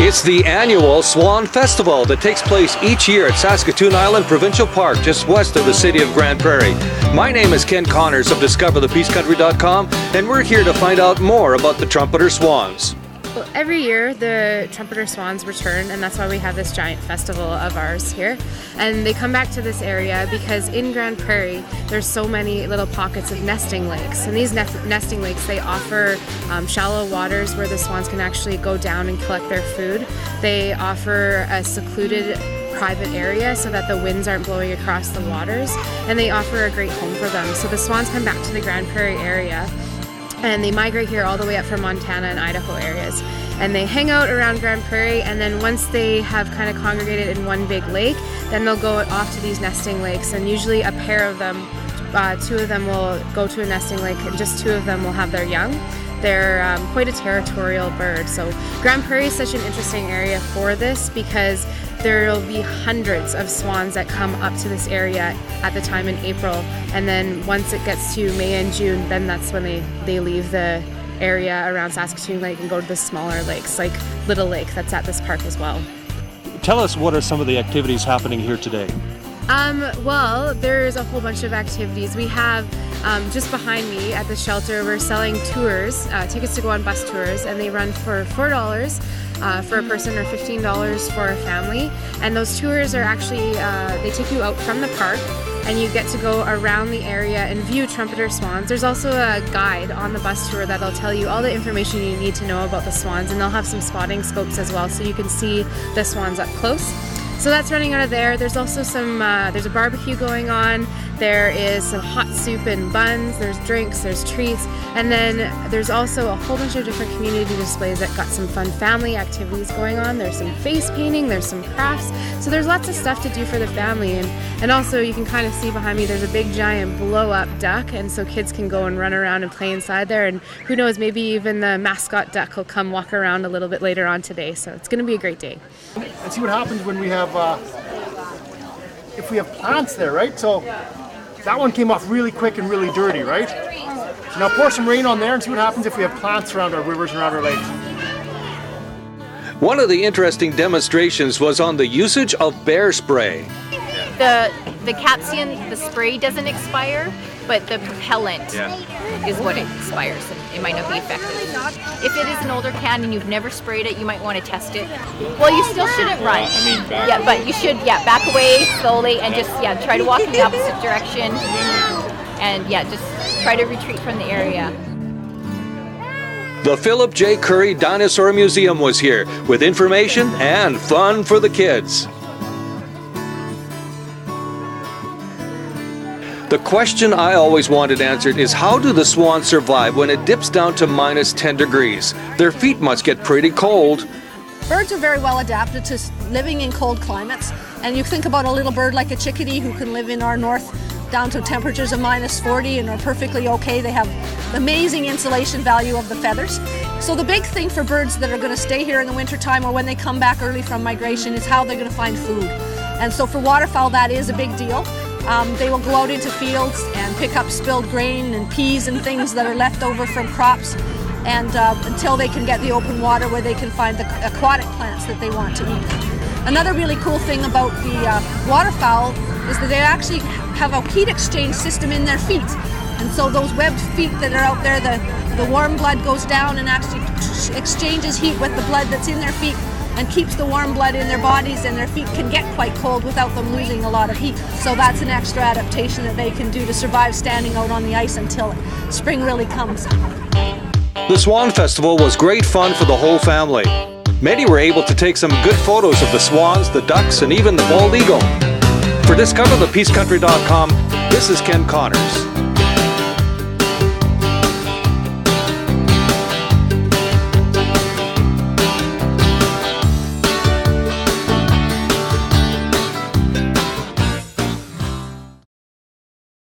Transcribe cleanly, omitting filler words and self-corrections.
It's the annual Swan Festival that takes place each year at Saskatoon Island Provincial Park, just west of the city of Grande Prairie. My name is Ken Connors of DiscoverThePeaceCountry.com, and we're here to find out more about the Trumpeter Swans. Well, every year the Trumpeter Swans return, and that's why we have this giant festival of ours here. And they come back to this area because in Grande Prairie there's so many little pockets of nesting lakes. And these nesting lakes, they offer shallow waters where the swans can actually go down and collect their food. They offer a secluded private area so that the winds aren't blowing across the waters, and they offer a great home for them. So the swans come back to the Grande Prairie area, and they migrate here all the way up from Montana and Idaho areas. And they hang out around Grande Prairie, and then once they have kind of congregated in one big lake, then they'll go off to these nesting lakes, and usually a pair of them, two of them will go to a nesting lake, and just two of them will have their young. They're quite a territorial bird. So Grande Prairie is such an interesting area for this because there will be hundreds of swans that come up to this area at the time in April, and then once it gets to May and June, then that's when they leave the area around Saskatoon Lake and go to the smaller lakes, like Little Lake, that's at this park as well. Tell us, what are some of the activities happening here today? Well, there's a whole bunch of activities. We have just behind me at the shelter, we're selling tours, tickets to go on bus tours, and they run for $4 for a person or $15 for a family. And those tours are actually, they take you out from the park, and you get to go around the area and view trumpeter swans. There's also a guide on the bus tour that'll tell you all the information you need to know about the swans, and they'll have some spotting scopes as well so you can see the swans up close. So that's running out of there. There's also some, there's a barbecue going on. There is some hot soup and buns, there's drinks, there's treats, and then there's also a whole bunch of different community displays that got some fun family activities going on. There's some face painting, there's some crafts, so there's lots of stuff to do for the family. And also you can kind of see behind me there's a big giant blow-up duck, and so kids can go and run around and play inside there, and who knows, maybe even the mascot duck will come walk around a little bit later on today, so it's going to be a great day. And see what happens when we have, if we have plants there, right? So that one came off really quick and really dirty, right? So now pour some rain on there and see what happens if we have plants around our rivers and around our lakes. One of the interesting demonstrations was on the usage of bear spray. The capsian, the spray doesn't expire, but the propellant is what expires, and it might not be effective. If it is an older can and you've never sprayed it, you might want to test it. Well, you still shouldn't run. Yeah, but you should, back away slowly and just, try to walk in the opposite direction. And just try to retreat from the area. The Philip J. Curry Dinosaur Museum was here with information and fun for the kids. The question I always wanted answered is, how do the swans survive when it dips down to minus 10 degrees? Their feet must get pretty cold. Birds are very well adapted to living in cold climates, and you think about a little bird like a chickadee who can live in our north down to temperatures of minus 40 and are perfectly okay. They have the amazing insulation value of the feathers. So the big thing for birds that are going to stay here in the wintertime or when they come back early from migration is how they're going to find food. And so for waterfowl, that is a big deal. They will go out into fields and pick up spilled grain and peas and things that are left over from crops, and until they can get the open water where they can find the aquatic plants that they want to eat. Another really cool thing about the waterfowl is that they actually have a heat exchange system in their feet. And so those webbed feet that are out there, the warm blood goes down and actually exchanges heat with the blood that's in their feet and keeps the warm blood in their bodies, and their feet can get quite cold without them losing a lot of heat. So that's an extra adaptation that they can do to survive standing out on the ice until spring really comes. The Swan Festival was great fun for the whole family. Many were able to take some good photos of the swans, the ducks, and even the bald eagle. For DiscoverThePeaceCountry.com, this is Ken Connors.